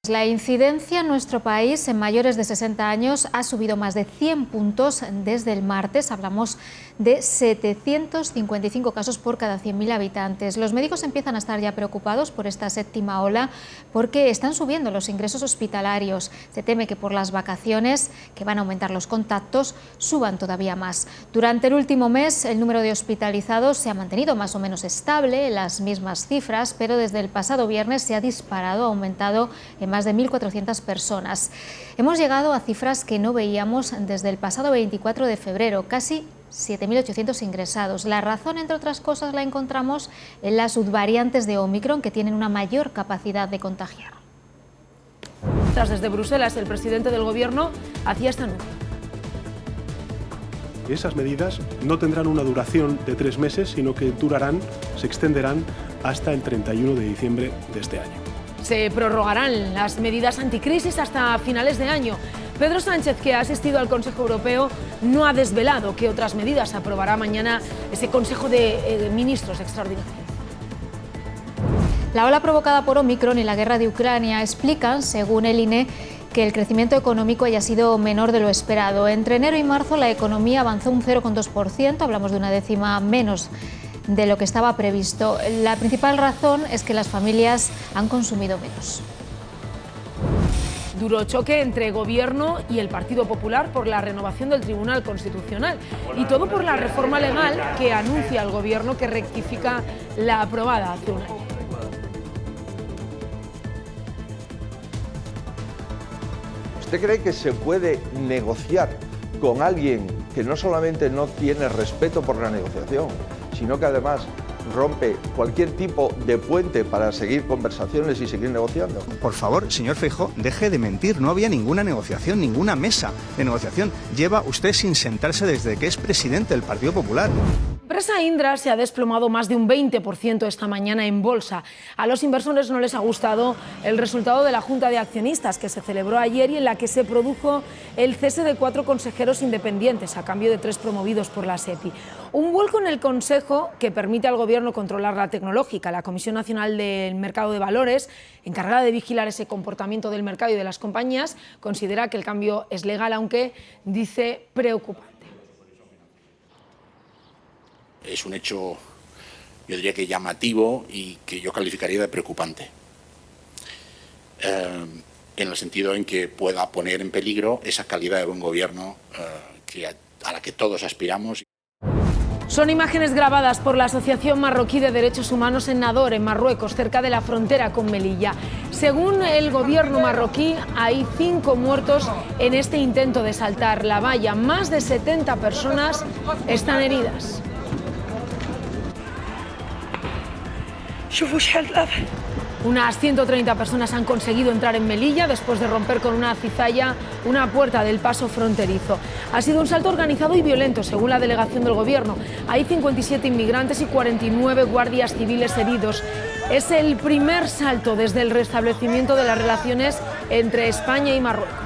La incidencia en nuestro país en mayores de 60 años ha subido más de 100 puntos desde el martes. Hablamos de 755 casos por cada 100.000 habitantes. Los médicos empiezan a estar ya preocupados por esta séptima ola porque están subiendo los ingresos hospitalarios. Se teme que por las vacaciones, que van a aumentar los contactos, suban todavía más. Durante el último mes, el número de hospitalizados se ha mantenido más o menos estable, en las mismas cifras, pero desde el pasado viernes se ha disparado, ha aumentado en más de 1.400 personas. Hemos llegado a cifras que no veíamos desde el pasado 24 de febrero, casi 7.800 ingresados. La razón, entre otras cosas, la encontramos en las subvariantes de Omicron, que tienen una mayor capacidad de contagiar. Desde Bruselas, el presidente del Gobierno hacía esta anuncio. Esas medidas no tendrán una duración de 3 meses, sino que se extenderán hasta el 31 de diciembre de este año. Se prorrogarán las medidas anticrisis hasta finales de año. Pedro Sánchez, que ha asistido al Consejo Europeo, no ha desvelado qué otras medidas aprobará mañana ese Consejo de Ministros extraordinario. La ola provocada por Omicron y la guerra de Ucrania explican, según el INE, que el crecimiento económico haya sido menor de lo esperado. Entre enero y marzo la economía avanzó un 0,2%, hablamos de una décima menos de lo que estaba previsto. La principal razón es que las familias han consumido menos. Duro choque entre Gobierno y el Partido Popular por la renovación del Tribunal Constitucional. Y todo por la reforma legal que anuncia el Gobierno, que rectifica la aprobada hace un año. ¿Usted cree que se puede negociar con alguien que no solamente no tiene respeto por la negociación, sino que además rompe cualquier tipo de puente para seguir conversaciones y seguir negociando? Por favor, señor Feijóo, deje de mentir. No había ninguna negociación, ninguna mesa de negociación. Lleva usted sin sentarse desde que es presidente del Partido Popular. La empresa Indra se ha desplomado más de un 20% esta mañana en bolsa. A los inversores no les ha gustado el resultado de la Junta de Accionistas que se celebró ayer y en la que se produjo el cese de 4 consejeros independientes a cambio de 3 promovidos por la SEPI. Un vuelco en el Consejo que permite al Gobierno controlar la tecnológica. La Comisión Nacional del Mercado de Valores, encargada de vigilar ese comportamiento del mercado y de las compañías, considera que el cambio es legal, aunque dice preocupante. Es un hecho, yo diría que llamativo y que yo calificaría de preocupante, en el sentido en que pueda poner en peligro esa calidad de buen gobierno a la que todos aspiramos. Son imágenes grabadas por la Asociación Marroquí de Derechos Humanos en Nador, en Marruecos, cerca de la frontera con Melilla. Según el gobierno marroquí, hay 5 muertos en este intento de saltar la valla. Más de 70 personas están heridas. Unas 130 personas han conseguido entrar en Melilla después de romper con una cizalla una puerta del paso fronterizo. Ha sido un salto organizado y violento, según la delegación del Gobierno. Hay 57 inmigrantes y 49 guardias civiles heridos. Es el primer salto desde el restablecimiento de las relaciones entre España y Marruecos.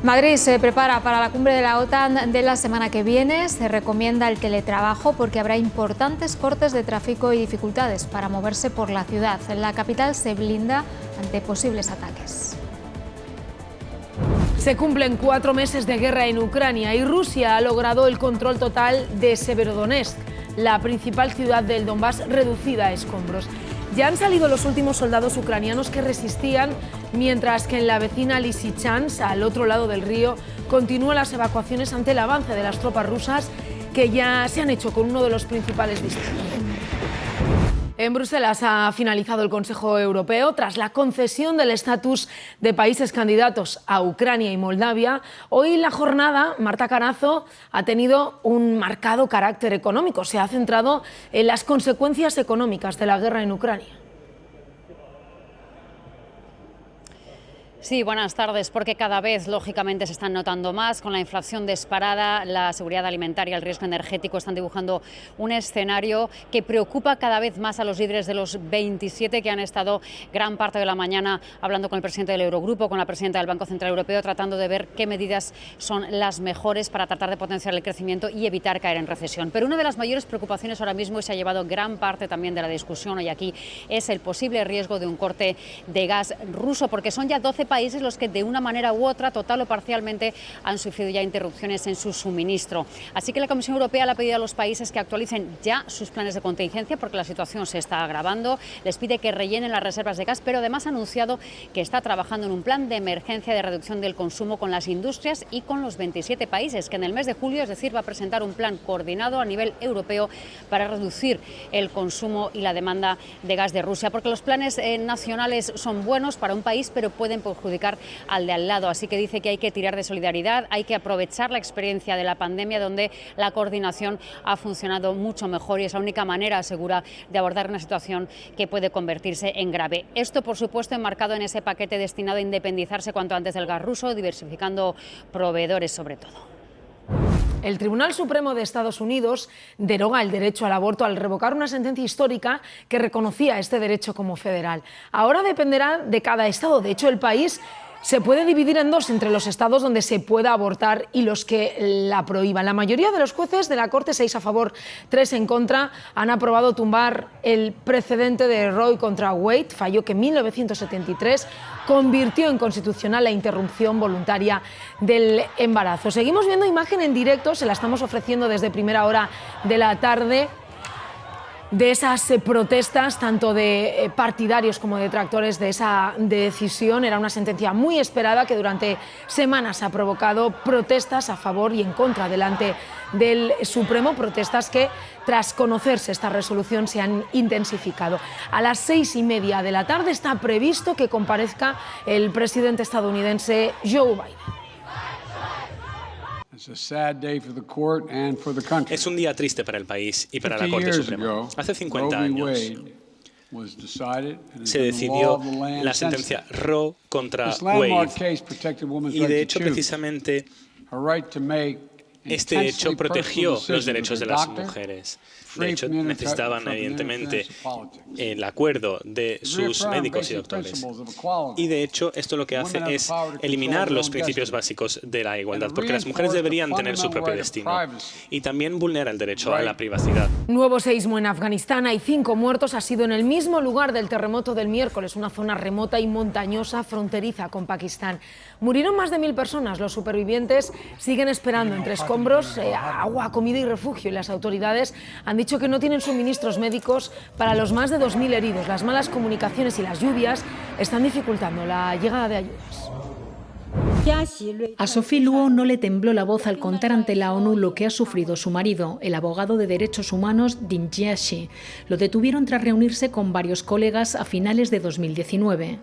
Madrid se prepara para la cumbre de la OTAN de la semana que viene. Se recomienda el teletrabajo porque habrá importantes cortes de tráfico y dificultades para moverse por la ciudad. La capital se blinda ante posibles ataques. Se cumplen 4 meses de guerra en Ucrania y Rusia ha logrado el control total de Severodonetsk, la principal ciudad del Donbass, reducida a escombros. Ya han salido los últimos soldados ucranianos que resistían, mientras que en la vecina Lysychansk, al otro lado del río, continúan las evacuaciones ante el avance de las tropas rusas, que ya se han hecho con uno de los principales distritos. En Bruselas ha finalizado el Consejo Europeo. Tras la concesión del estatus de países candidatos a Ucrania y Moldavia, hoy la jornada, Marta Carazo, ha tenido un marcado carácter económico. Se ha centrado en las consecuencias económicas de la guerra en Ucrania. Sí, buenas tardes, porque cada vez, lógicamente, se están notando más con la inflación disparada, la seguridad alimentaria, el riesgo energético, están dibujando un escenario que preocupa cada vez más a los líderes de los 27 que han estado gran parte de la mañana hablando con el presidente del Eurogrupo, con la presidenta del Banco Central Europeo, tratando de ver qué medidas son las mejores para tratar de potenciar el crecimiento y evitar caer en recesión. Pero una de las mayores preocupaciones ahora mismo, y se ha llevado gran parte también de la discusión hoy aquí, es el posible riesgo de un corte de gas ruso, porque son ya 12 países los que de una manera u otra, total o parcialmente, han sufrido ya interrupciones en su suministro. Así que la Comisión Europea le ha pedido a los países que actualicen ya sus planes de contingencia porque la situación se está agravando. Les pide que rellenen las reservas de gas, pero además ha anunciado que está trabajando en un plan de emergencia de reducción del consumo con las industrias y con los 27 países, que en el mes de julio, es decir, va a presentar un plan coordinado a nivel europeo para reducir el consumo y la demanda de gas de Rusia, porque los planes nacionales son buenos para un país, pero pueden perjudicar al de al lado. Así que dice que hay que tirar de solidaridad, hay que aprovechar la experiencia de la pandemia, donde la coordinación ha funcionado mucho mejor y es la única manera, asegura, de abordar una situación que puede convertirse en grave. Esto, por supuesto, enmarcado en ese paquete destinado a independizarse cuanto antes del gas ruso, diversificando proveedores sobre todo. El Tribunal Supremo de Estados Unidos deroga el derecho al aborto al revocar una sentencia histórica que reconocía este derecho como federal. Ahora dependerá de cada estado. De hecho, el país se puede dividir en dos, entre los estados donde se pueda abortar y los que la prohíban. La mayoría de los jueces de la Corte, 6 a favor, 3 en contra, han aprobado tumbar el precedente de Roe contra Wade, fallo que en 1973 convirtió en constitucional la interrupción voluntaria del embarazo. Seguimos viendo imagen en directo, se la estamos ofreciendo desde primera hora de la tarde, de esas protestas, tanto de partidarios como de detractores de esa decisión. Era una sentencia muy esperada que durante semanas ha provocado protestas a favor y en contra delante del Supremo, protestas que tras conocerse esta resolución se han intensificado. A las 6:30 de la tarde está previsto que comparezca el presidente estadounidense Joe Biden. Es un día triste para el país y para la Corte Suprema. Hace 50 años se decidió la sentencia Roe contra Wade y, de hecho, precisamente este hecho protegió los derechos de las mujeres. De hecho, necesitaban, evidentemente, el acuerdo de sus médicos y doctores. Y, de hecho, esto lo que hace es eliminar los principios básicos de la igualdad, porque las mujeres deberían tener su propio destino. Y también vulnera el derecho a la privacidad. Nuevo seísmo en Afganistán. Hay 5 muertos. Ha sido en el mismo lugar del terremoto del miércoles, una zona remota y montañosa fronteriza con Pakistán. Murieron más de 1000 personas. Los supervivientes siguen esperando entre escombros, agua, comida y refugio. Y las autoridades han dicho que no tienen suministros médicos para los más de 2000 heridos. Las malas comunicaciones y las lluvias están dificultando la llegada de ayudas. A Sophie Luo no le tembló la voz al contar ante la ONU lo que ha sufrido su marido, el abogado de derechos humanos Ding Jiaxi. Lo detuvieron tras reunirse con varios colegas a finales de 2019.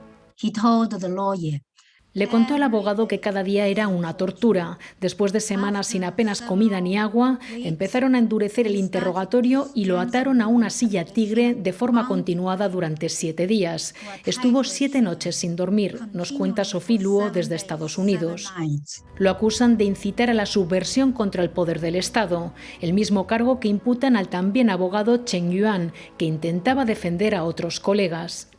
Le contó al abogado que cada día era una tortura. Después de semanas sin apenas comida ni agua, empezaron a endurecer el interrogatorio y lo ataron a una silla tigre de forma continuada durante 7 días. Estuvo 7 noches sin dormir, nos cuenta Sophie Luo desde Estados Unidos. Lo acusan de incitar a la subversión contra el poder del Estado, el mismo cargo que imputan al también abogado Chen Yuan, que intentaba defender a otros colegas.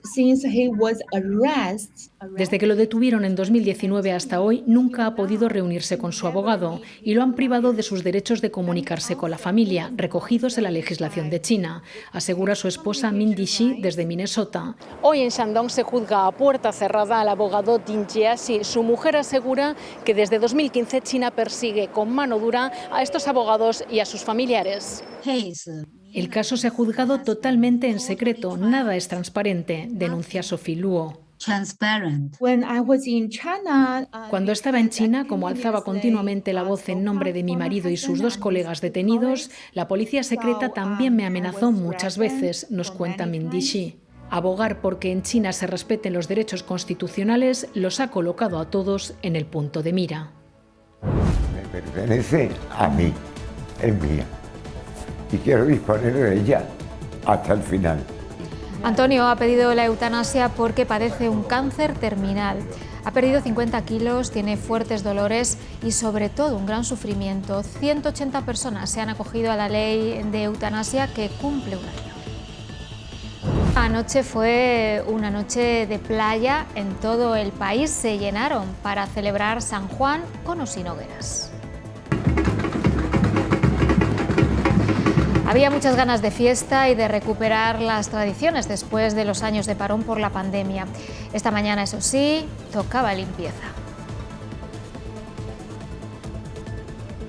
Desde que lo detuvieron en 2019 hasta hoy, nunca ha podido reunirse con su abogado y lo han privado de sus derechos de comunicarse con la familia, recogidos en la legislación de China, asegura su esposa Mindy Xi desde Minnesota. Hoy en Shandong se juzga a puerta cerrada al abogado Ding Jiaxi. Su mujer asegura que desde 2015 China persigue con mano dura a estos abogados y a sus familiares. El caso se ha juzgado totalmente en secreto, nada es transparente, denuncia Sophie Luo. Cuando estaba en China, como alzaba continuamente la voz en nombre de mi marido y sus 2 colegas detenidos, la policía secreta también me amenazó muchas veces, nos cuenta Mindy Xi. Abogar porque en China se respeten los derechos constitucionales los ha colocado a todos en el punto de mira. Me pertenece a mí, es mía. Y quiero disponer de ella hasta el final. Antonio ha pedido la eutanasia porque padece un cáncer terminal. Ha perdido 50 kilos, tiene fuertes dolores y sobre todo un gran sufrimiento. 180 personas se han acogido a la ley de eutanasia que cumple un año. Anoche fue una noche de playa en todo el país. Se llenaron para celebrar San Juan con o sin hogueras. Había muchas ganas de fiesta y de recuperar las tradiciones después de los años de parón por la pandemia. Esta mañana, eso sí, tocaba limpieza.